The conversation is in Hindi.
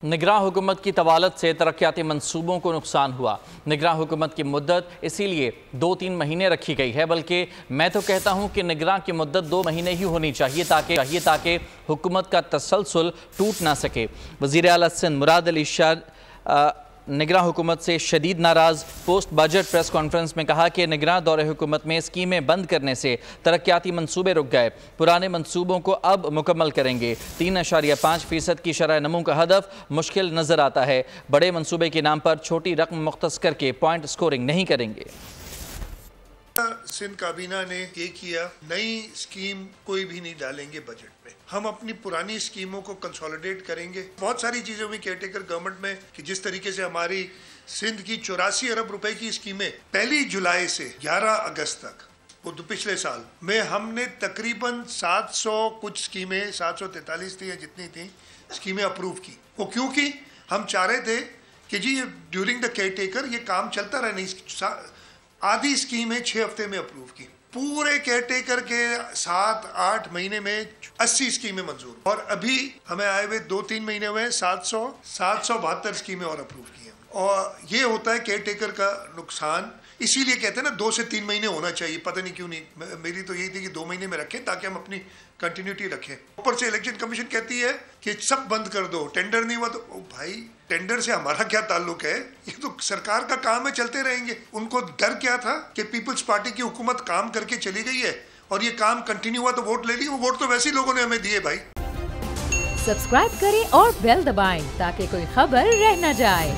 निगरान हुकूमत की तवालत से तरक्याती मंसूबों को नुकसान हुआ। निगरान हुकूमत की मुद्दत इसीलिए 2-3 महीने रखी गई है, बल्कि मैं तो कहता हूं कि निगरान की मुद्दत 2 महीने ही होनी चाहिए ताकि हुकूमत का तसलसल टूट ना सके। वज़ीर आला सिंध मुराद अली शाह निगरान हुकूमत से शदीद नाराज़। पोस्ट बजट प्रेस कॉन्फ्रेंस में कहा कि निगरान दौरे हुकूमत में स्कीमें बंद करने से तरक्याती मंसूबे रुक गए, पुराने मंसूबों को अब मुकम्मल करेंगे। 3.5% की शरह नमू का हदफ मुश्किल नज़र आता है। बड़े मंसूबे के नाम पर छोटी रकम मुख्तस करके पॉइंट स्कोरिंग नहीं करेंगे। सिंध काबीना ने ये किया, नई स्कीम कोई भी नहीं डालेंगे बजट में। हम अपनी पुरानी स्कीमों को कंसोलिडेट करेंगे। बहुत सारी चीजों में केयरटेकर गवर्नमेंट में कि जिस तरीके से हमारी सिंध की 84 अरब रुपए की स्कीमें 1 जुलाई से 11 अगस्त तक, वो पिछले साल में हमने तकरीबन 700 कुछ स्कीमें, 743 थी या जितनी थी स्कीमें अप्रूव की। वो क्योंकि हम चाह रहे थे कि जी ड्यूरिंग द केयरटेकर ये काम चलता रहे। नहीं, आधी स्कीमें 6 हफ्ते में अप्रूव की। पूरे केयरटेकर के 7-8 महीने में 80 स्कीमें मंजूर, और अभी हमें आए हुए 2-3 महीने हुए 772 स्कीमें और अप्रूव की हैं। और ये होता है केयरटेकर का नुकसान। इसीलिए कहते हैं ना 2 से 3 महीने होना चाहिए। पता नहीं क्यों नहीं, मेरी तो यही थी कि 2 महीने में रखें ताकि हम अपनी कंटिन्यूटी रखें। ऊपर से इलेक्शन कमीशन कहती है कि सब बंद कर दो, टेंडर नहीं हुआ तो भाई टेंडर से हमारा क्या ताल्लुक है? ये तो सरकार का काम है, चलते रहेंगे। उनको डर क्या था कि पीपल्स पार्टी की हुकूमत काम करके चली गई है और ये काम कंटिन्यू हुआ तो वोट ले ली। वो वोट तो वैसे ही लोगों ने हमें दिए भाई। सब्सक्राइब करें और बेल दबाएं ताकि कोई खबर रह न जाए।